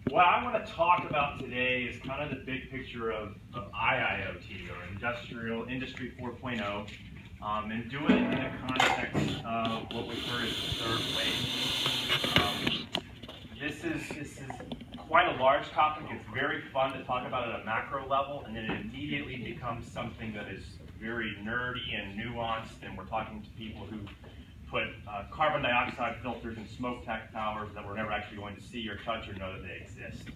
What I want to talk about today is kind of the big picture of IIoT, or Industry 4.0, and do it in the context of what we've heard as the third wave. This is quite a large topic. It's very fun to talk about at a macro level, and then it immediately becomes something that is very nerdy and nuanced, and we're talking to people who put carbon dioxide filters and smoke towers that we're never actually going to see or touch or know that they exist.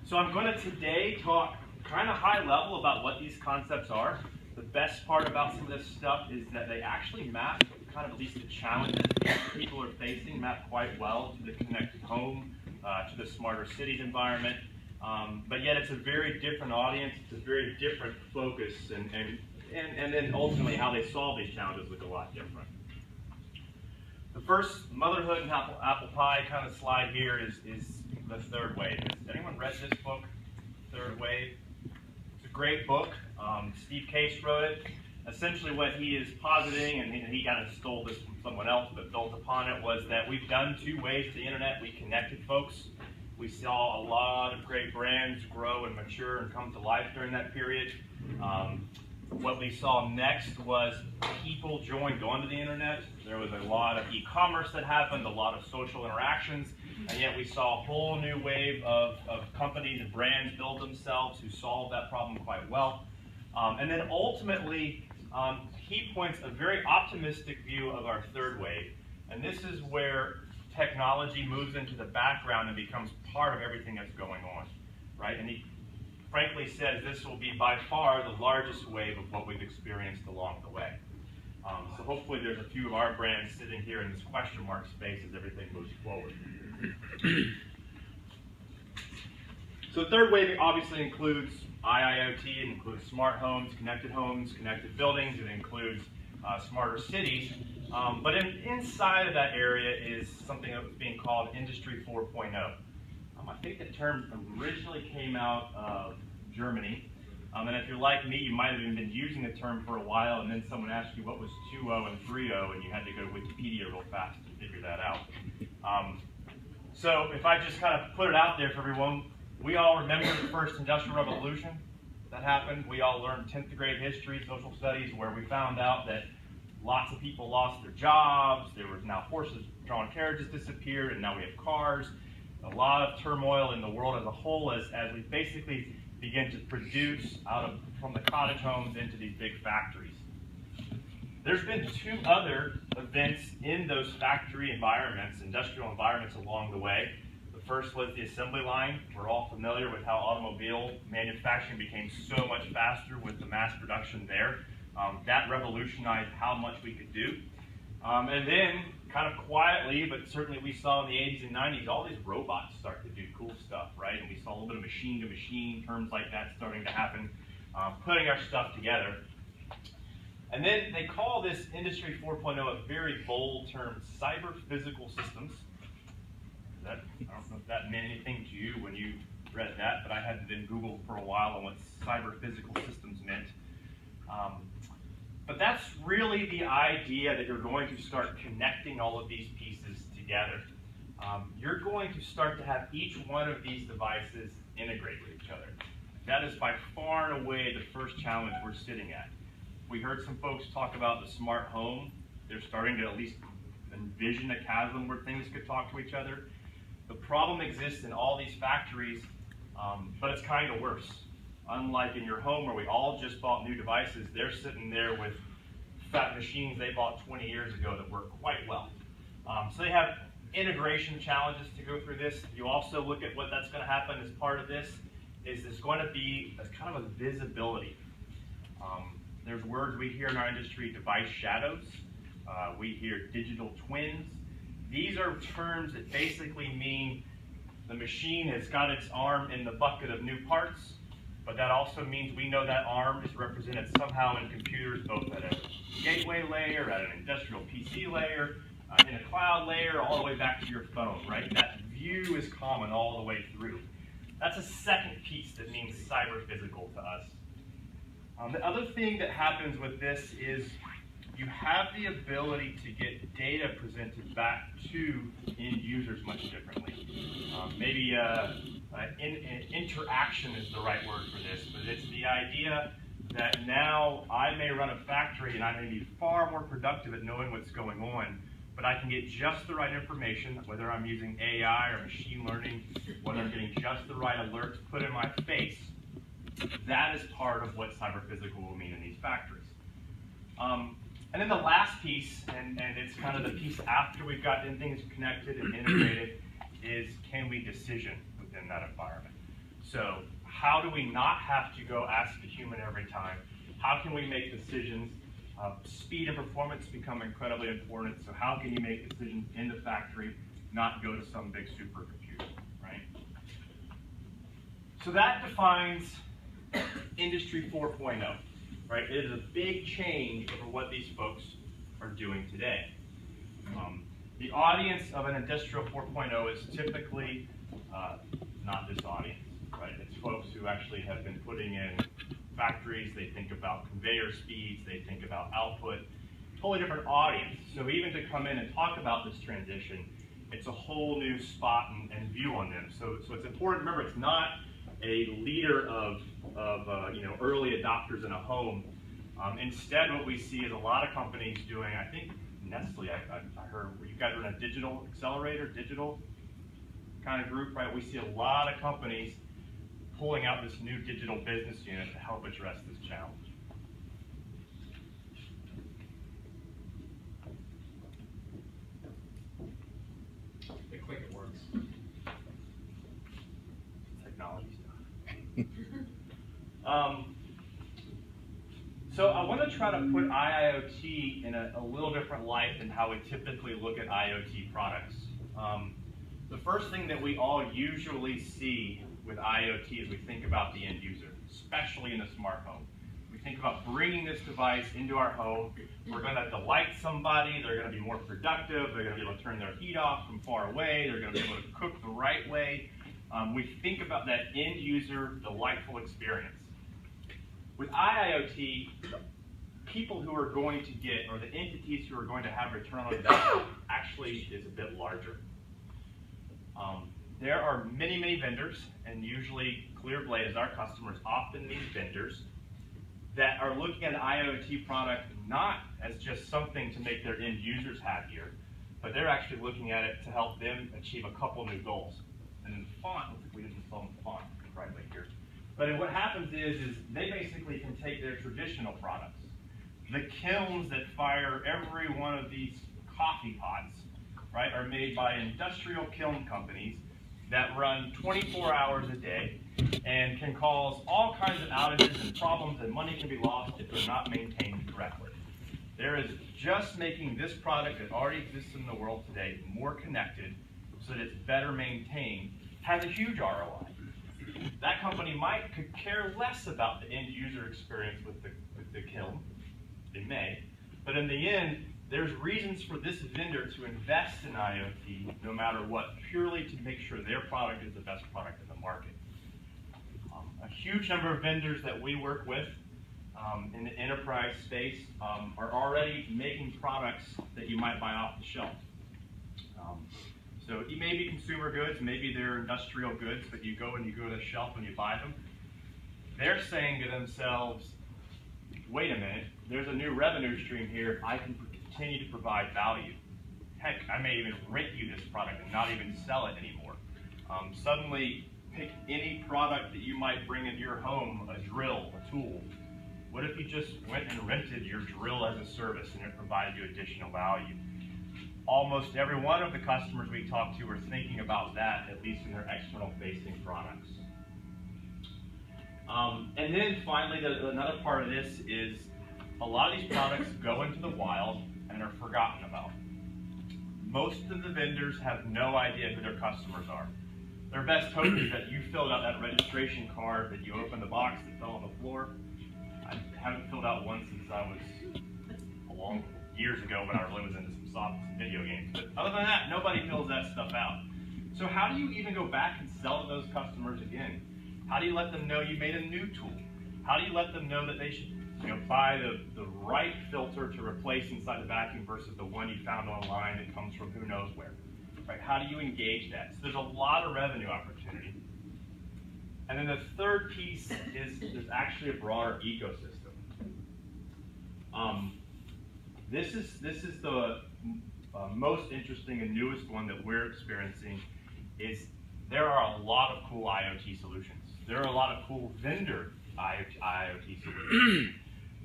So I'm going to today talk kind of high level about what these concepts are. The best part about some of this stuff is that they actually map kind of at least the challenges people are facing, map quite well to the connected home, to the smarter cities environment. But yet it's a very different audience, it's a very different focus, and then ultimately how they solve these challenges look a lot different. The first motherhood and apple pie kind of slide here is the third wave. Has anyone read this book, Third Wave? It's a great book. Steve Case wrote it. Essentially what he is positing, and he kind of stole this from someone else, but built upon it, was that we've done two ways to the internet. We connected folks. We saw a lot of great brands grow and mature and come to life during that period. What we saw next was people joined onto the internet. There was a lot of e-commerce that happened, a lot of social interactions, and yet we saw a whole new wave of companies and brands build themselves who solved that problem quite well. And then ultimately, he points a very optimistic view of our third wave. And this is where technology moves into the background and becomes part of everything that's going on, right? And he frankly says this will be by far the largest wave of what we've experienced along the way. So hopefully there's a few of our brands sitting here in this question mark space as everything moves forward. So third wave obviously includes IIoT, it includes smart homes, connected buildings, it includes smarter cities. But inside of that area is something that was being called Industry 4.0. I think the term originally came out of Germany. And if you're like me, you might have even been using the term for a while, and then someone asked you what was 2.0 and 3.0, and you had to go to Wikipedia real fast to figure that out. So if I just kind of put it out there for everyone, we all remember the first industrial revolution that happened. We all learned 10th grade history, social studies, where we found out that lots of people lost their jobs. There was now horses-drawn carriages disappeared, and now we have cars. A lot of turmoil in the world as a whole as we basically begin to produce from the cottage homes into these big factories. There's been two other events in those factory environments, industrial environments along the way. The first was the assembly line. We're all familiar with how automobile manufacturing became so much faster with the mass production there. That revolutionized how much we could do. And then, kind of quietly, but certainly we saw in the 80s and 90s, all these robots start to do cool stuff, right? And we saw a little bit of machine-to-machine, terms like that starting to happen, putting our stuff together. And then they call this Industry 4.0 a very bold term, cyber-physical systems. I don't know if that meant anything to you when you read that, but I hadn't been Googled for a while on what cyber-physical systems meant. But that's really the idea that you're going to start connecting all of these pieces together. You're going to start to have each one of these devices integrate with each other. That is by far and away the first challenge we're sitting at. We heard some folks talk about the smart home. They're starting to at least envision a chasm where things could talk to each other. The problem exists in all these factories, but it's kind of worse. Unlike in your home where we all just bought new devices, they're sitting there with fat machines they bought 20 years ago that work quite well. So they have integration challenges to go through this. You also look at what that's going to happen as part of this, is there's going to be a kind of a visibility. There's words we hear in our industry, device shadows. We hear digital twins. These are terms that basically mean the machine has got its arm in the bucket of new parts, but that also means we know that arm is represented somehow in computers, both at a gateway layer, at an industrial PC layer, in a cloud layer, all the way back to your phone, right? That view is common all the way through. That's a second piece that means cyber-physical to us. The other thing that happens with this is you have the ability to get data presented back to end users much differently. Maybe interaction is the right word for this, but it's the idea that now I may run a factory and I may be far more productive at knowing what's going on, but I can get just the right information, whether I'm using AI or machine learning, whether I'm getting just the right alerts put in my face. That is part of what cyber-physical will mean in these factories. And then the last piece, and it's kind of the piece after we've gotten things connected and integrated, is can we decision within that environment? So how do we not have to go ask the human every time? How can we make decisions? Speed and performance become incredibly important, so how can you make decisions in the factory, not go to some big supercomputer, right? So that defines Industry 4.0, right? It is a big change over what these folks are doing today. The audience of an Industrial 4.0 is typically not this audience, right? It's folks who actually have been putting in factories, they think about conveyor speeds, they think about output, totally different audience. So even to come in and talk about this transition, it's a whole new spot and view on them. So it's important, remember, it's not a leader of early adopters in a home. Instead, what we see is a lot of companies doing, I think Nestle, I heard, you guys are in a digital accelerator, digital kind of group, right? We see a lot of companies pulling out this new digital business unit to help address this challenge. They click, it works. Technology stuff. So I want to try to put IIoT in a little different light than how we typically look at IoT products. The first thing that we all usually see with IoT is we think about the end user, especially in a smart home. We think about bringing this device into our home. We're going to delight somebody. They're going to be more productive. They're going to be able to turn their heat off from far away. They're going to be able to cook the right way. We think about that end user delightful experience. With IIoT, people who are going to get, or the entities who are going to have return on investment actually is a bit larger. There are many, many vendors, and usually ClearBlade is our customers, often these vendors, that are looking at an IoT product not as just something to make their end users happier, but they're actually looking at it to help them achieve a couple new goals. And in the font, looks like we didn't install the font correctly here. But what happens is they basically can take their traditional products, the kilns that fire every one of these coffee pots, right, are made by industrial kiln companies that run 24 hours a day and can cause all kinds of outages and problems, and money can be lost if they're not maintained correctly. There is just making this product that already exists in the world today more connected so that it's better maintained has a huge ROI. That company could care less about the end user experience with the kiln. They may, but in the end, there's reasons for this vendor to invest in IoT no matter what, purely to make sure their product is the best product in the market. A huge number of vendors that we work with in the enterprise space are already making products that you might buy off the shelf. So it may be consumer goods, maybe they're industrial goods, but you go to the shelf and you buy them. They're saying to themselves, wait a minute, there's a new revenue stream here. I can continue to provide value. Heck, I may even rent you this product and not even sell it anymore. Suddenly, pick any product that you might bring into your home, a drill, a tool. What if you just went and rented your drill as a service and it provided you additional value? Almost every one of the customers we talk to are thinking about that, at least in their external facing products. And then finally, another part of this is a lot of these products go into the wild and are forgotten about. Most of the vendors have no idea who their customers are. Their best hope is that you filled out that registration card, that you opened the box that fell on the floor. I haven't filled out one since I was years ago when I really was into some soft video games. But other than that, nobody fills that stuff out. So how do you even go back and sell to those customers again? How do you let them know you made a new tool? How do you let them know that they should buy the right filter to replace inside the vacuum versus the one you found online that comes from who knows where, right? How do you engage that? So there's a lot of revenue opportunity. And then the third piece is there's actually a broader ecosystem. This is the most interesting and newest one that we're experiencing. Is there are a lot of cool IoT solutions. There are a lot of cool vendor IoT solutions.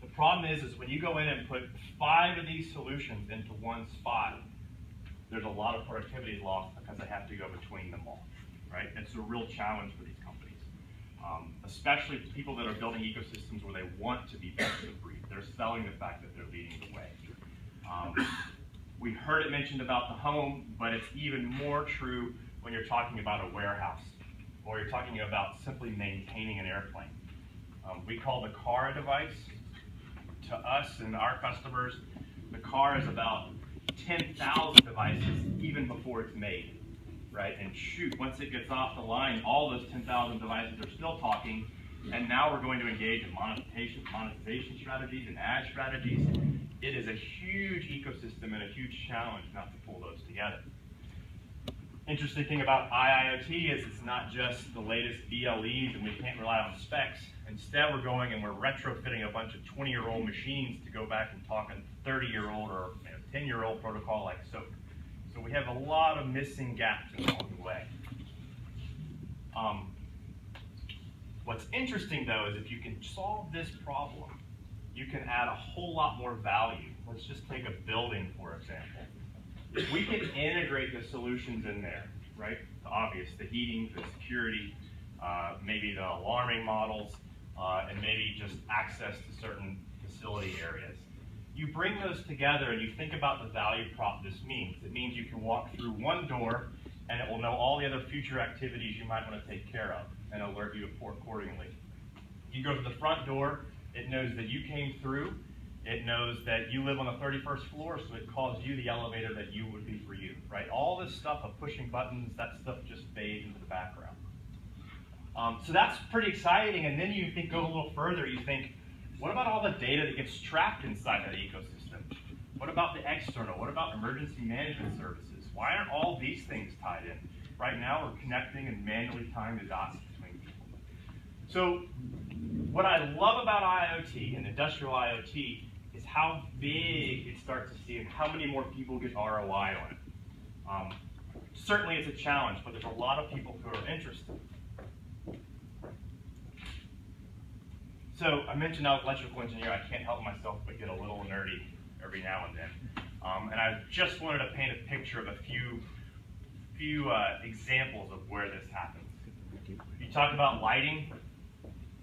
The problem is when you go in and put 5 of these solutions into one spot, there's a lot of productivity lost because they have to go between them all, right? It's a real challenge for these companies, especially people that are building ecosystems where they want to be best of breed. They're selling the fact that they're leading the way. We heard it mentioned about the home, but it's even more true when you're talking about a warehouse or you're talking about simply maintaining an airplane. We call the car a device. To us and our customers, the car is about 10,000 devices even before it's made, right? And shoot, once it gets off the line, all those 10,000 devices are still talking, and now we're going to engage in monetization strategies and ad strategies. It is a huge ecosystem and a huge challenge not to pull those together. Interesting thing about IIoT is it's not just the latest BLEs and we can't rely on specs. Instead, we're going and we're retrofitting a bunch of 20-year-old machines to go back and talk a 30-year-old or 10-year-old protocol like SOAP. So we have a lot of missing gaps along the way. What's interesting, though, is if you can solve this problem, you can add a whole lot more value. Let's just take a building, for example. If we can integrate the solutions in there, right? The obvious, the heating, the security, maybe the alarming models, and maybe just access to certain facility areas. You bring those together and you think about the value prop this means. It means you can walk through one door and it will know all the other future activities you might want to take care of and alert you accordingly. You go to the front door, it knows that you came through. It knows that you live on the 31st floor, so it calls you the elevator that you would be for you, right? All this stuff of pushing buttons, that stuff just fades into the background. So that's pretty exciting, and then you go a little further, you think, what about all the data that gets trapped inside that ecosystem? What about the external? What about emergency management services? Why aren't all these things tied in? Right now, we're connecting and manually tying the dots between people. So what I love about IoT and industrial IoT is how big it starts to see and how many more people get ROI on it. Certainly it's a challenge, but there's a lot of people who are interested. So I mentioned I was an electrical engineer. I can't help myself but get a little nerdy every now and then. And I just wanted to paint a picture of a few examples of where this happens. You talk about lighting.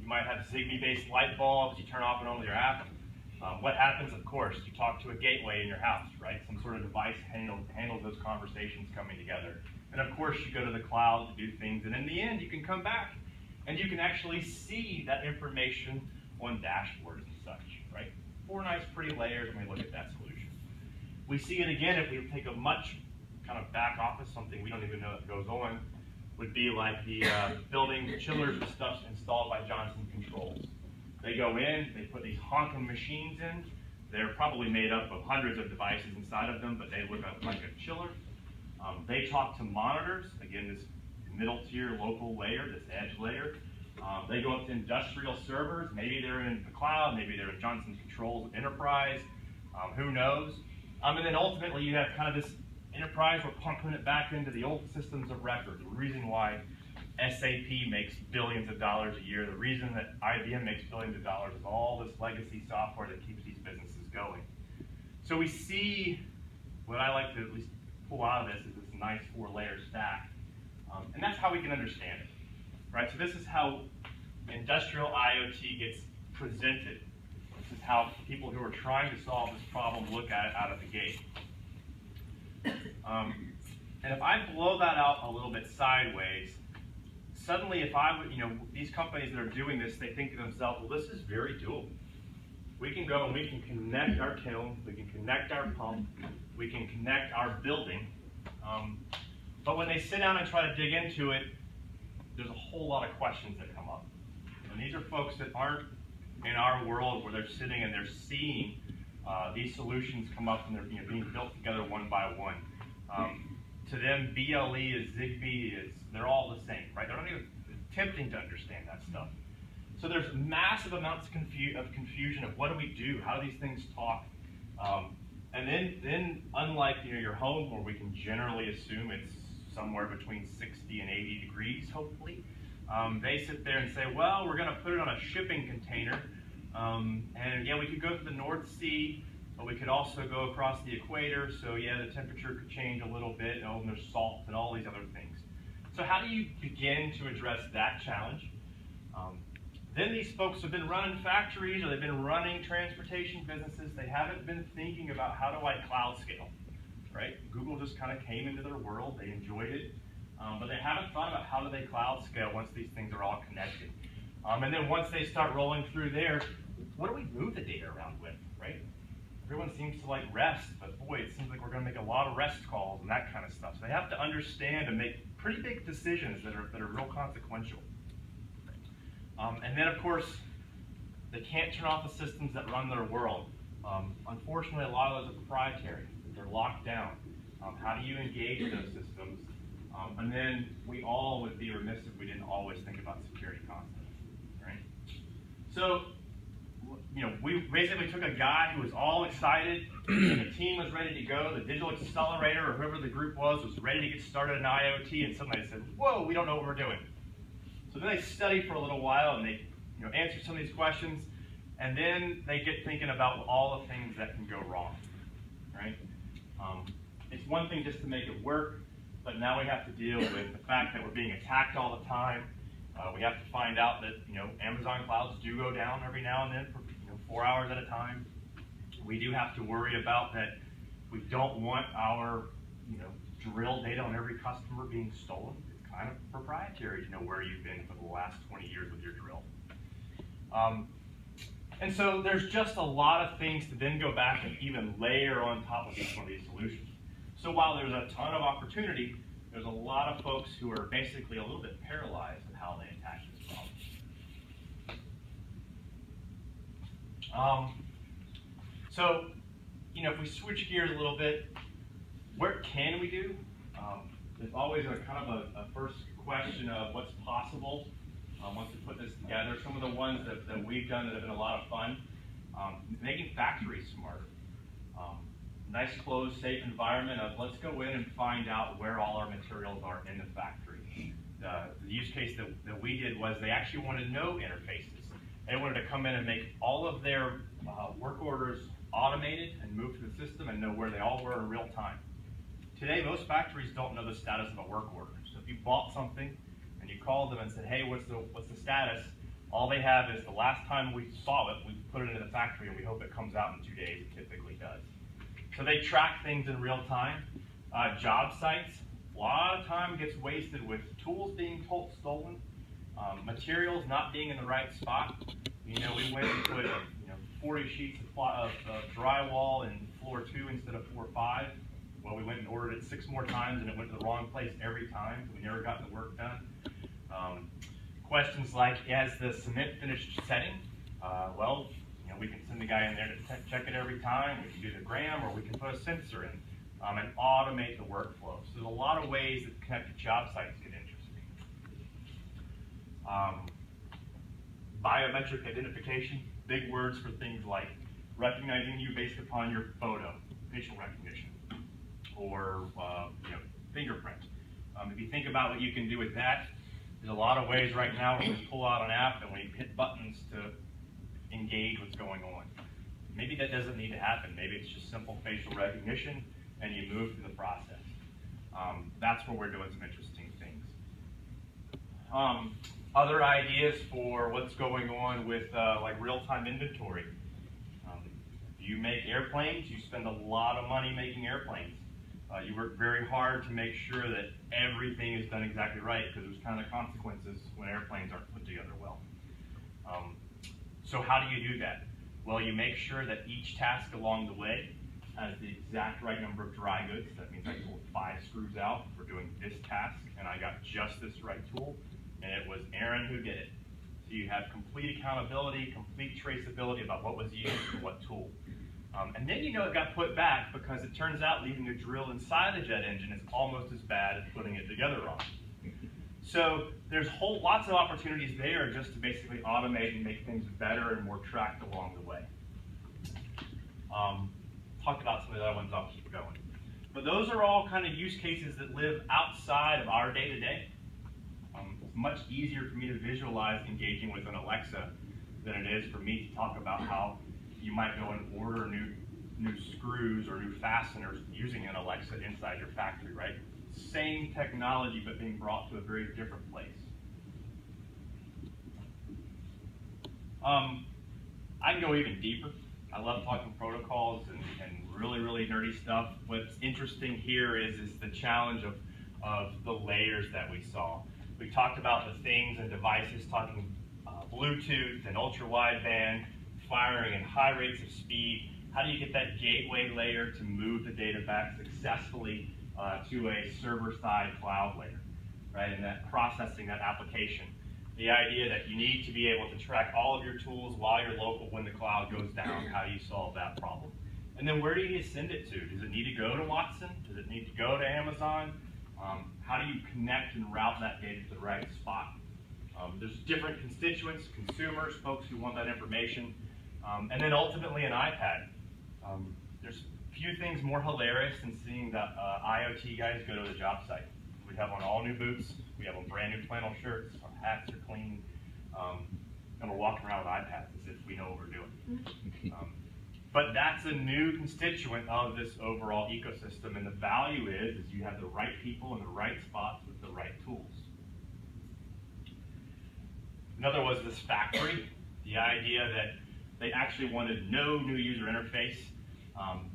You might have Zigbee-based light bulbs. You turn off and on with your app. What happens, of course, you talk to a gateway in your house, right? Some sort of device handles those conversations coming together. And of course, you go to the cloud to do things. And in the end, you can come back and you can actually see that information on dashboards and such, right? 4 nice, pretty layers when we look at that solution. We see it again if we take a much kind of back office, something we don't even know that goes on, would be like the building chillers and stuff installed by Johnson Controls. They go in, they put these honking machines in. They're probably made up of hundreds of devices inside of them, but they look like a chiller. They talk to monitors, again, this middle tier local layer, this edge layer. They go up to industrial servers. Maybe they're in the cloud, maybe they're in Johnson Controls Enterprise, who knows? And then ultimately you have kind of this enterprise, we're pumping it back into the old systems of record. The reason why SAP makes billions of dollars a year, the reason that IBM makes billions of dollars is all this legacy software that keeps these businesses going. So we see, what I like to at least pull out of this is this nice 4-layer stack. And that's how we can understand it, right? So this is how industrial IoT gets presented. This is how people who are trying to solve this problem look at it out of the gate. And if I blow that out a little bit sideways, suddenly if I would, these companies that are doing this, they think to themselves, well, this is very doable. We can go and we can connect our kiln, we can connect our pump, we can connect our building. But when they sit down and try to dig into it, there's a whole lot of questions that come up. And these are folks that aren't in our world where they're sitting and they're seeing these solutions come up and they're being built together one by one. To them, BLE is Zigbee, they're all the same, right? They're not even attempting to understand that stuff. So there's massive amounts of confusion of what do we do, how do these things talk, and then unlike your home where we can generally assume it's somewhere between 60 and 80 degrees, hopefully, they sit there and say, well, we're going to put it on a shipping container, and yeah, we could go to the North Sea, but we could also go across the equator, so yeah, the temperature could change a little bit, and there's salt and all these other things. So how do you begin to address that challenge? Then these folks have been running factories or they've been running transportation businesses. They haven't been thinking about how do I cloud scale, right? Google just kind of came into their world. They enjoyed it, but they haven't thought about how do they cloud scale once these things are all connected. And then once they start rolling through there, what do we move the data around with, right? Everyone seems to like REST, but boy, it seems like we're going to make a lot of REST calls and that kind of stuff. So they have to understand and make pretty big decisions that are real consequential. And then, of course, they can't turn off the systems that run their world. Unfortunately, a lot of those are proprietary. They're locked down. How do you engage those systems? And then we all would be remiss if we didn't always think about security concepts, right? So, we basically took a guy who was all excited, and the team was ready to go. The digital accelerator, or whoever the group was ready to get started in IoT, and suddenly they said, whoa, we don't know what we're doing. So then they study for a little while, and they answer some of these questions, and then they get thinking about all the things that can go wrong, right? It's one thing just to make it work, but now we have to deal with the fact that we're being attacked all the time. We have to find out that Amazon clouds do go down every now and then for 4 hours at a time. We do have to worry about that. We don't want our drill data on every customer being stolen. It's kind of proprietary to know where you've been for the last 20 years with your drill. And so there's just a lot of things to then go back and even layer on top of each one of these solutions. So while there's a ton of opportunity, there's a lot of folks who are basically a little bit paralyzed in how they attack this problem. So, if we switch gears a little bit, what can we do? There's always a kind of a first question of what's possible once we put this together. Some of the ones that we've done that have been a lot of fun, making factories smarter. Nice, closed, safe environment of let's go in and find out where all our materials are in the factory. The use case that we did was they actually wanted no interfaces. They wanted to come in and make all of their work orders automated and move to the system and know where they all were in real time. Today, most factories don't know the status of a work order. So if you bought something and you called them and said, hey, what's the status? All they have is the last time we saw it, we put it into the factory and we hope it comes out in 2 days. It typically does. So they track things in real time. Job sites, a lot of time gets wasted with tools being stolen, materials not being in the right spot. We went and put 40 sheets of drywall in floor 2 instead of floor 5. Well, we went and ordered it 6 more times and it went to the wrong place every time. We never got the work done. Questions like, has the cement finished setting? Well, we can send the guy in there to check it every time. We can do the gram, or we can put a sensor in and automate the workflow. So there's a lot of ways that connected job sites get interesting. Biometric identification, big words for things like recognizing you based upon your photo, facial recognition, or fingerprint. If you think about what you can do with that, there's a lot of ways right now where we pull out an app and we hit buttons to engage what's going on. Maybe that doesn't need to happen. Maybe it's just simple facial recognition and you move through the process. That's where we're doing some interesting things. Other ideas for what's going on with like real-time inventory. If you make airplanes, you spend a lot of money making airplanes. You work very hard to make sure that everything is done exactly right, because there's kind of consequences when airplanes aren't put together well. So how do you do that? Well, you make sure that each task along the way has the exact right number of dry goods. That means I pulled 5 screws out for doing this task, and I got just this right tool, and it was Aaron who did it. So you have complete accountability, complete traceability about what was used and what tool. And then you know it got put back because it turns out leaving a drill inside the jet engine is almost as bad as putting it together wrong. So there's lots of opportunities there just to basically automate and make things better and more tracked along the way. Talk about some of the other ones, I'll keep going. But those are all kind of use cases that live outside of our day-to-day. It's much easier for me to visualize engaging with an Alexa than it is for me to talk about how you might go and order new screws or new fasteners using an Alexa inside your factory, right? Same technology, but being brought to a very different place. I can go even deeper. I love talking protocols and really, really nerdy stuff. What's interesting here is the challenge of the layers that we saw. We talked about the things and devices, talking Bluetooth and ultra-wideband, firing at high rates of speed. How do you get that gateway layer to move the data back successfully to a server-side cloud layer, right? And that processing that application. The idea that you need to be able to track all of your tools while you're local when the cloud goes down. How do you solve that problem? And then where do you send it to? Does it need to go to Watson? Does it need to go to Amazon? How do you connect and route that data to the right spot? There's different constituents, consumers, folks who want that information, and then ultimately an iPad. There's few things more hilarious than seeing the IoT guys go to the job site. We have on all new boots, we have on brand new flannel shirts, our hats are clean, and we're walking around with iPads as if we know what we're doing. But that's a new constituent of this overall ecosystem, and the value is you have the right people in the right spots with the right tools. Another was this factory, the idea that they actually wanted no new user interface.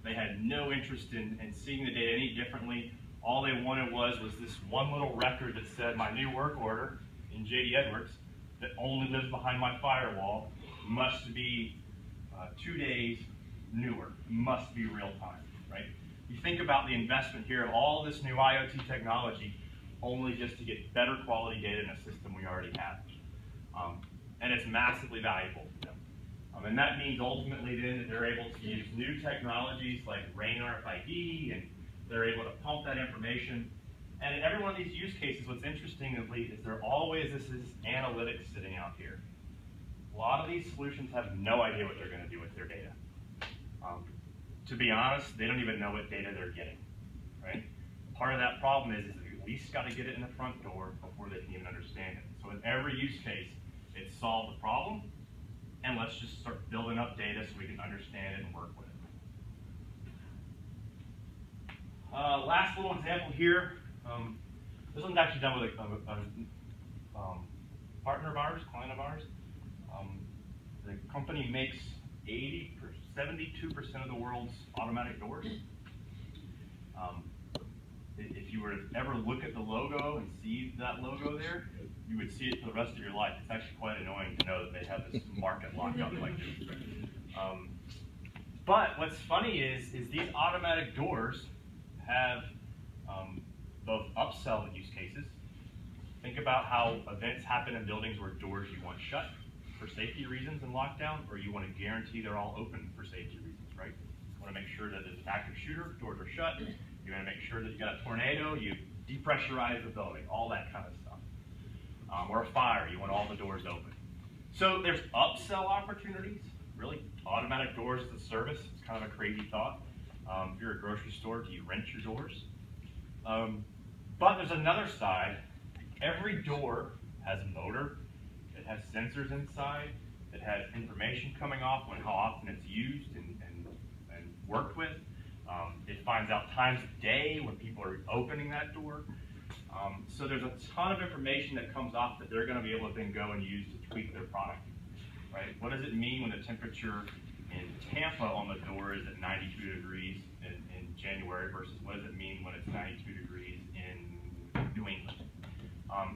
They had no interest in seeing the data any differently. All they wanted was this one little record that said my new work order in J.D. Edwards that only lives behind my firewall must be 2 days newer, must be real time, right? You think about the investment here of all this new IoT technology only just to get better quality data in a system we already have. And it's massively valuable to them. And that means ultimately then that they're able to use new technologies like RAIN RFID, and they're able to pump that information. And in every one of these use cases, what's interesting is there always this is analytics sitting out here. A lot of these solutions have no idea what they're going to do with their data. To be honest, they don't even know what data they're getting, right? Part of that problem is they at least got to get it in the front door before they can even understand it. So in every use case, it's solve the problem, and let's just start building up data so we can understand it and work with it. Last little example here. This one's actually done with a partner of ours, client of ours. The company makes 72% of the world's automatic doors. If you were to ever look at the logo and see that logo there, you would see it for the rest of your life. It's actually quite annoying to know that they have this market locked up like this. But what's funny is these automatic doors have both upsell use cases. Think about how events happen in buildings where doors you want shut for safety reasons in lockdown, or you want to guarantee they're all open for safety reasons, right? You want to make sure that there's an active shooter, doors are shut. You want to make sure that you got a tornado, you depressurize the building, all that kind of stuff. Or a fire, you want all the doors open. So there's upsell opportunities, really. Automatic doors as a service, it's kind of a crazy thought. If you're a grocery store, do you rent your doors? But there's another side. Every door has a motor, it has sensors inside, it has information coming off on how often it's used and worked with. It finds out times of day when people are opening that door. So there's a ton of information that comes off that they're going to be able to then go and use to tweak their product, right? What does it mean when the temperature in Tampa on the door is at 92 degrees in January versus what does it mean when it's 92 degrees in New England?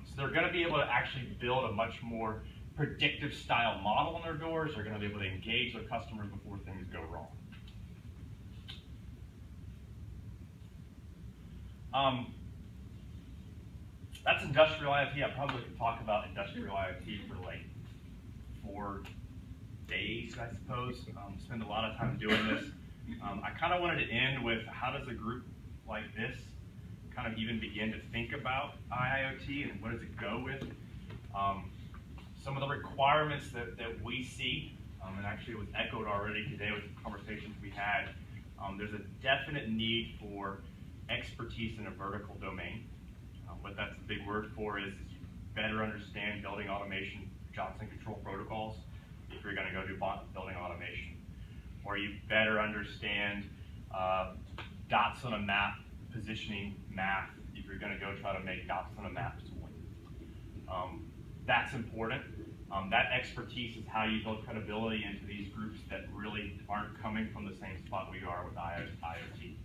So they're going to be able to actually build a much more predictive style model on their doors. They're going to be able to engage their customers before things go wrong. That's industrial IoT. I probably could talk about industrial IoT for like for days, I suppose. Spend a lot of time doing this. I kind of wanted to end with how does a group like this kind of even begin to think about IIoT and what does it go with? Some of the requirements that we see, and actually it was echoed already today with the conversations we had, there's a definite need for expertise in a vertical domain. What that's a big word for is you better understand building automation, Johnson control protocols, if you're going to go do building automation. Or you better understand dots on a map, positioning math, if you're going to go try to make dots on a map tool. That's important. That expertise is how you build credibility into these groups that really aren't coming from the same spot we are with IoT.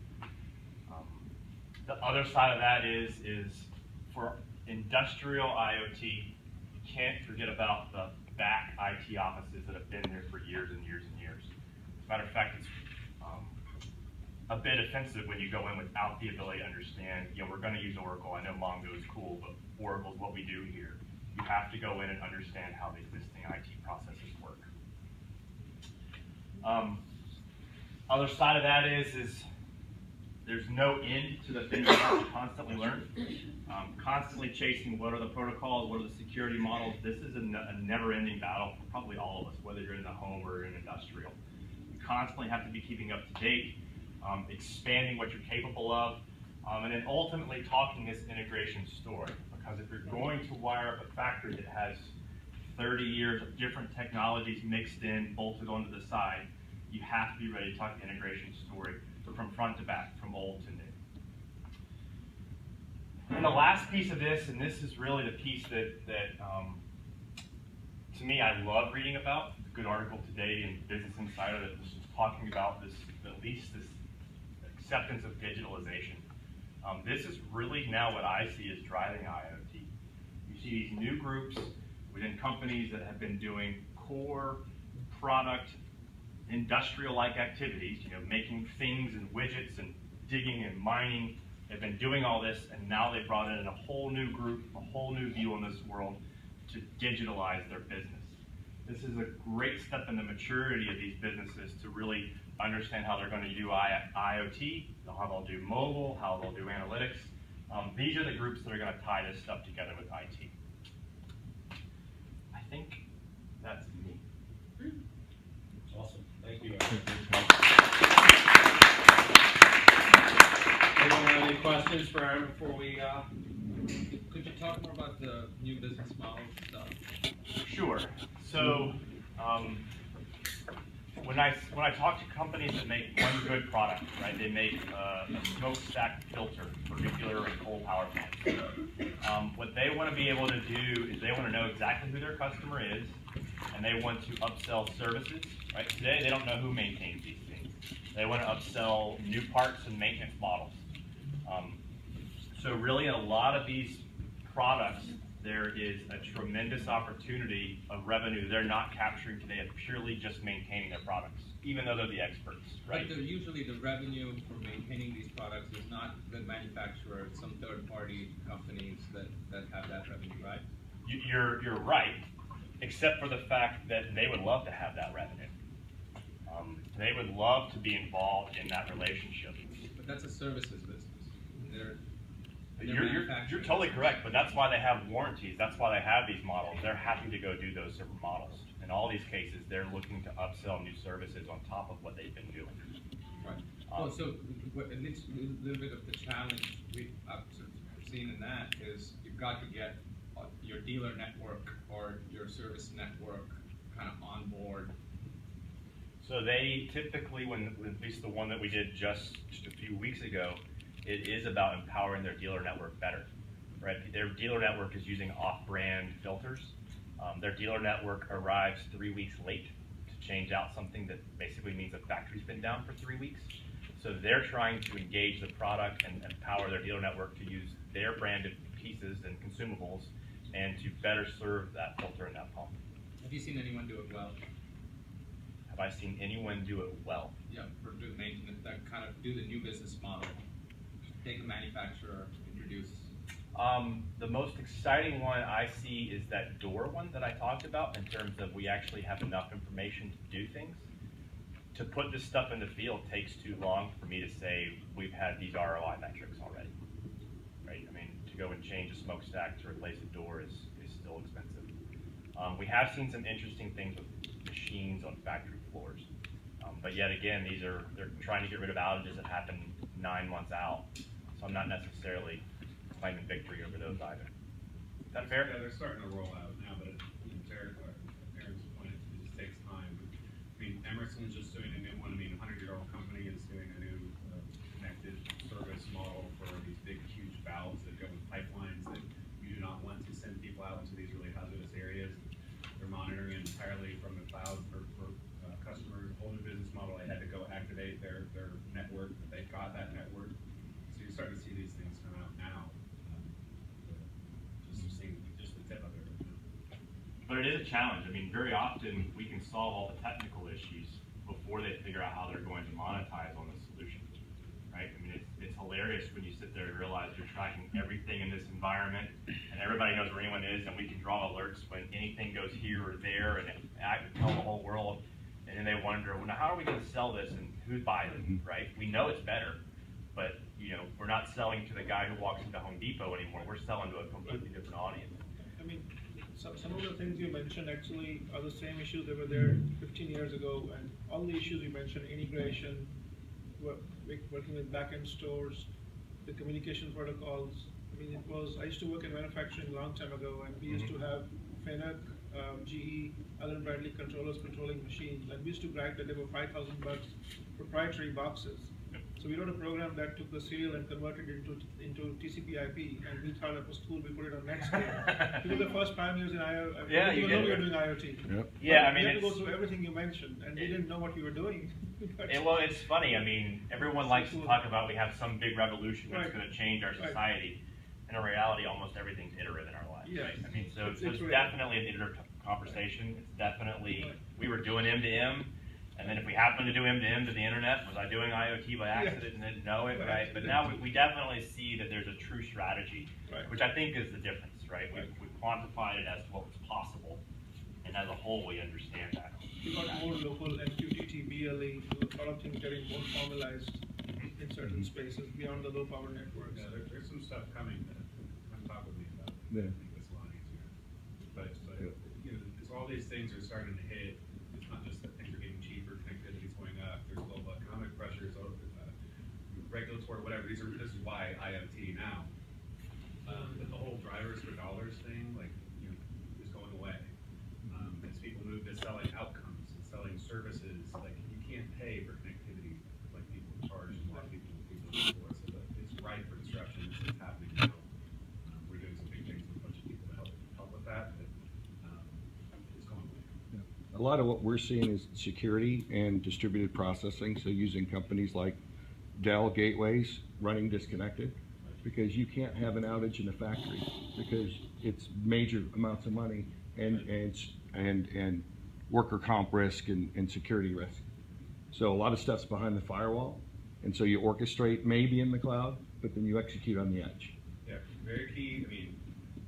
The other side of that is for industrial IoT, you can't forget about the back IT offices that have been there for years and years and years. As a matter of fact, it's a bit offensive when you go in without the ability to understand, we're going to use Oracle. I know Mongo is cool, but Oracle is what we do here. You have to go in and understand how the existing IT processes work. Other side of that is there's no end to the things you have to constantly learn. Constantly chasing what are the protocols, what are the security models. This is a never-ending battle for probably all of us, whether you're in the home or in industrial. You constantly have to be keeping up to date, expanding what you're capable of, and then ultimately talking this integration story. Because if you're going to wire up a factory that has 30 years of different technologies mixed in, bolted onto the side, you have to be ready to talk the integration story from front to back, from old to new. And the last piece of this, and this is really the piece that to me I love reading about. A good article today in Business Insider that was talking about this, at least this acceptance of digitalization. This is really now what I see as driving IoT. You see these new groups within companies that have been doing core product industrial-like activities, making things and widgets and digging and mining. They've been doing all this, and now they've brought in a whole new group, a whole new view on this world to digitalize their business. This is a great step in the maturity of these businesses to really understand how they're going to do IoT, how they'll do mobile, how they'll do analytics. These are the groups that are going to tie this stuff together with IT. I think that's me. Awesome. Thank you. Anyone have any questions for Aaron before we Could you talk more about the new business model stuff? Sure. So when I talk to companies that make one good product, right? They make a smokestack filter for nuclear and coal power plants. What they want to be able to do is they want to know exactly who their customer is, and they want to upsell services. Right? Today they don't know who maintains these things. They want to upsell new parts and maintenance models. So really, in a lot of these products, there is a tremendous opportunity of revenue they're not capturing today of purely just maintaining their products, even though they're the experts, right? But usually the revenue for maintaining these products is not the manufacturer, it's some third-party companies that have that revenue, right? You're right, except for the fact that they would love to have that revenue. They would love to be involved in that relationship. But that's a services business. You're totally correct, but that's why they have warranties. That's why they have these models. They're happy to go do those different models. In all these cases, they're looking to upsell new services on top of what they've been doing. Right. So at least a little bit of the challenge I've seen in that is you've got to get your dealer network or your service network kind of on board. So they typically, at least the one that we did just a few weeks ago, it is about empowering their dealer network better, right? Their dealer network is using off-brand filters. Their dealer network arrives 3 weeks late to change out something that basically means the factory's been down for 3 weeks. So they're trying to engage the product and empower their dealer network to use their branded pieces and consumables and to better serve that filter and that pump. Have you seen anyone do it well? Have I seen anyone do it well? Yeah, for do maintenance, that kind of do the new business model. Take a manufacturer, introduce The most exciting one I see is that door one that I talked about, in terms of we actually have enough information to do things. To put this stuff in the field takes too long for me to say we've had these ROI metrics already, right? I mean, to go and change a smokestack to replace a door is still expensive. We have seen some interesting things with machines on factory floors. But yet again, they're trying to get rid of outages that happen 9 months out. So I'm not necessarily claiming victory over those either. Is that fair? Yeah, they're starting to roll out now, but Aaron's point, it just takes time. I mean, Emerson's just doing a new one. I mean, a 100-year-old company is doing a new connected service model for these big, huge valves that go in pipelines that you do not want to send people out into these really hazardous areas. They're monitoring it entirely from the cloud for customers. Whole new business model. They had to go activate their network, but they've got that network. So you're starting to see these things come out now. Just the tip of it. But it is a challenge. I mean, very often we can solve all the technical issues before they figure out how they're going to monetize on the solution, right? I mean, it's hilarious when you sit there and realize you're tracking everything in this environment, and everybody knows where anyone is, and we can draw alerts when anything goes here or there, and I can tell the whole world. And then they wonder, well, now how are we going to sell this, and who's buying it, right? We know it's better, but we're not selling to the guy who walks into Home Depot anymore. We're selling to a completely different audience. I mean, some of the things you mentioned actually are the same issues that were there 15 years ago, and all the issues you mentioned, integration, working with back-end stores, the communication protocols. I mean, I used to work in manufacturing a long time ago, and we used to have FENUC, GE, Allen Bradley controllers controlling machines, and we used to brag that they were $5,000 proprietary boxes. So we wrote a program that took the serial and converted it into TCP/IP, and we thought it was cool. We put it on Netscape. We were the first pioneers in IoT. Yeah, we you didn't know did. we were doing IoT. Yep. Yeah, I mean, we had to go through everything you mentioned, and we didn't know what we were doing. Well, it's funny. I mean, everyone likes to talk about we have some big revolution that's Right. going to change our society. And in reality, almost everything's iterative in our lives, Yes. right? I mean, so It's it's iterative. definitely an iterative conversation. It's definitely, we were doing M2M, and then if we happen to do M2M to the internet, was I doing IoT by accident and didn't know it, right? But now we definitely see that there's a true strategy, Right. which I think is the difference, right? We've quantified it as to what was possible, and as a whole, we understand that. We got more local MQTT, BLE, a lot of things getting more formalized in certain spaces beyond the low power networks. Yeah, there's some stuff coming that come talk with me about it. Yeah. I think it's a lot easier. But it's all these things are starting to hit. It's not just that things are getting cheaper, connectivity's going up, there's global economic pressures, regulatory, whatever. This is why IoT now. But the whole drivers for dollars thing, is going away. As people move to selling outcomes and selling services, you can't pay for connectivity like people charge and a lot of people look for. So it's ripe for disruption. It's happening now. We're doing some big things with a bunch of people to help with that, but it's going away. A lot of what we're seeing is security and distributed processing, so using companies like Dell gateways running disconnected, because you can't have an outage in a factory because it's major amounts of money and worker comp risk and security risk. So a lot of stuff's behind the firewall, and so you orchestrate maybe in the cloud, but then you execute on the edge. Yeah, very key. I mean,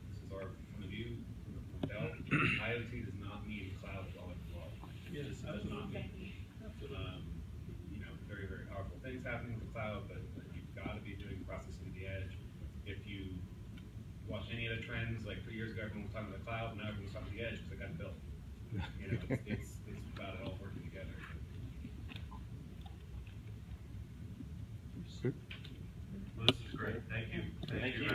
this is our point of view from Dell. IoT does not mean cloud is all involved. Yes, This does not mean, very, very powerful things happening with the cloud, but you've got to be doing processing at the edge. If you watch any of the trends, like 3 years ago, everyone was talking about the cloud, now everyone's talking about the edge because it got built. It's about it all working together. Good. Well, this is great. Thank you. Thank you.